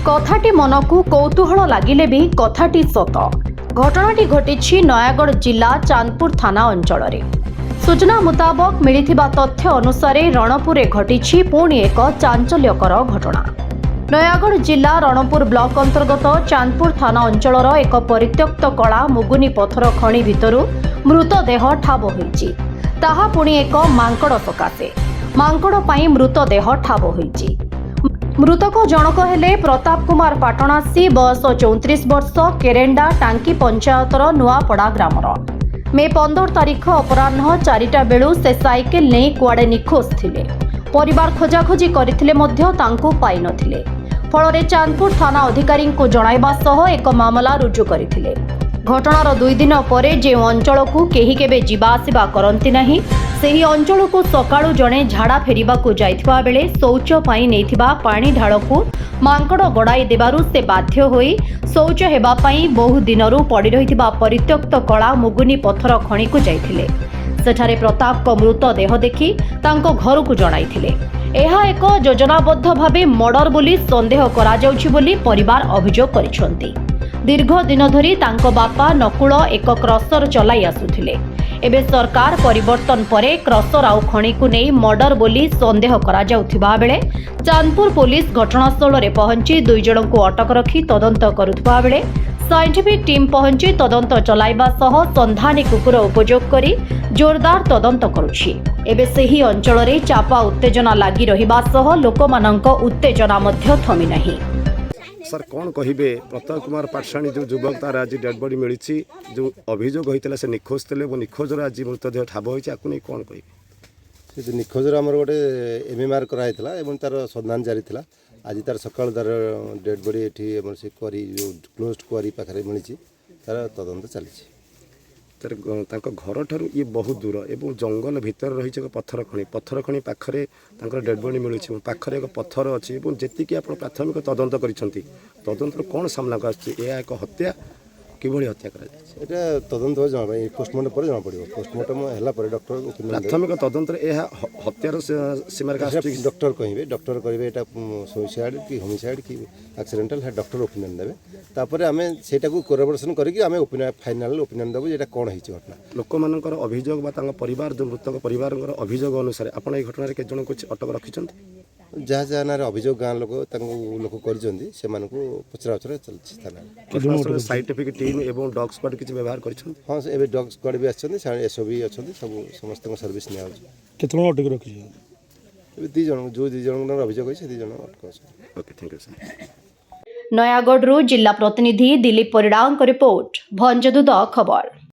कथाटी मन को कौतूहल लगिले भी कथाटी सत। घटनाटी घटी नयागढ़ जिला चांदपुर थाना अंचल में। सूचना मुताबक मिलिथिबा तथ्य अनुसार रणपुर घटी पुणी एक चांचल्यकर घटना। नयागढ़ जिला रणपुर ब्लॉक अंतर्गत चांदपुर थाना अंचल एक परित्यक्त कला मुगुनी पथर खଣି भितरु मृतदेह ठाब होईछि। ताहा पुणी एक मांकड़ सकाशे मांकड़ पई मृतदेह ठाब होईछि। मृतक जनक हेले प्रताप कुमार पाटणासी बयस 34 वर्ष केरेंडा टांकी पंचायतर नुआपड़ा ग्रामर। मे 15 तारिख अपराह्न 4टा बेलू से साइकेल नहीं कुआडे निखोज थिले। परिवार खोजाखोजी करथिले मध्य तांकु पाई नथिले। फलरे चांदपुर थाना अधिकारी को जणाइबा सह एक मामला रुजु करथिले। घटनार 2 दिन परे जे अंचल को केही केबे जीवा आसिबा करंती नाही ସେହି ଅଞ୍ଚଳକୁ ସକାଳୁ ଜଣେ ଝାଡ଼ା ଫେରିବାକୁ ଯାଇଥିବା ବେଳେ ଶୌଚ ପାଇଁ ନେଇଥିବା ପାଣି ଢାଳକୁ ମାଙ୍କଡ଼ ଗଡ଼ାଇ ଦେବାରୁ ସେ ବାଧ୍ୟ ହୋଇ ଶୌଚ ହେବା ପାଇଁ ବହୁ ଦିନରୁ ପଡ଼ି ରହିଥିବା ପରିତ୍ୟକ୍ତ କଳା ମୁଗୁନି ପଥର ଖଣିକୁ ଯାଇଥିଲେ। ସେଠାରେ ପ୍ରତାପଙ୍କ ମୃତଦେହ ଦେଖି ତାଙ୍କ ଘରକୁ ଜଣାଇଥିଲେ। ଏହା ଏକ ଯୋଜନାବଦ୍ଧ ଭାବେ ମର୍ଡର ବୋଲି ସନ୍ଦେହ କରାଯାଉଛି ବୋଲି ପରିବାର ଅଭିଯୋଗ କରିଛନ୍ତି। ଦୀର୍ଘ ଦିନ ଧରି ତାଙ୍କ ବାପା ନକୁଳ ଏକ କ୍ରସର ଚଲାଇ ଆସୁଥିଲେ। एबे सरकार परिवर्तन परे क्रसर आउ खणी को नहीं मर्डर बोली संदेह करा जाउथिबा बेले चांदपुर पुलिस घटनास्थल रे पहुंची 2 जन को अटक रखी तदंत करुथिबा बेले साइंटिफिक टीम पहुंची तदंत चलाइबा सह संधानी कुकुर उपयोग करी जोरदार तदंत करुछि। एबे सेही अंचल रे चापा उत्तेजना लागि रहिबा सह लोकमानंक उत्तेजना मध्य थमी नाही। सर कौन कहे प्रताप कुमार पाठशाणी जो युवक तार आज डेड बॉडी मिली जो अभियोग होता से निखोज थे वो निखोजर आज मृतदेह ठाब होती नहीं कौन कह निखोजर आम गोटे एमएमआर कराई तार सन्धान जारी था। आज तार सकाल तार डेड बॉडी ये से क्वारी जो क्लोज क्वारी पाखे मिली तार तदंत चली घर ठारू ये बहुत दूर एवं जंगल भितर रही पत्थर खଣି पाखरे डेड बॉडी मिलूँ पाखरे एक पत्थर अच्छी जी आप प्राथमिक तदंत करिसेंती तदंतर कौन सामना को आया एक हत्या किभली हत्या करा तदंत जना पोस्टमार्टम पर जना पड़ो पोस्टमार्टम है डॉक्टर प्राथमिक तदंतर हत्यार सीमार डॉक्टर कहे डॉक्टर कहे सुइसाइड कि होमिसाइड कि एक्सीडेंटल है डॉक्टर ओपिनियन देवे तापर आम से कोराबोरेशन करके आम फाइनाल ओपिनियन देवु जेटा कौन है घटना लोक मानकर अभियोग परिवार जो मृतक परिवार अभियोग अनुसार आप घटना के जन कुछ अटक रखिंट जहाँ जहाँ ना अभियोग गाँव लोक लोक कर पचरा उचरा चलती साइंटिफिक टीम एवं डॉग स्क्वाड किसी व्यवहार कर हाँ एवं डॉग स्क्वाड भी आसोबी अच्छा सब समस्त सर्विस निया अटक रखी 2 जन जो 2 जन अभियोग है 2 जन अटक। Okay thank you sir. Nayagarh जिला प्रतिनिधि दिलीप परिड़ा रिपोर्ट भंजदूत खबर।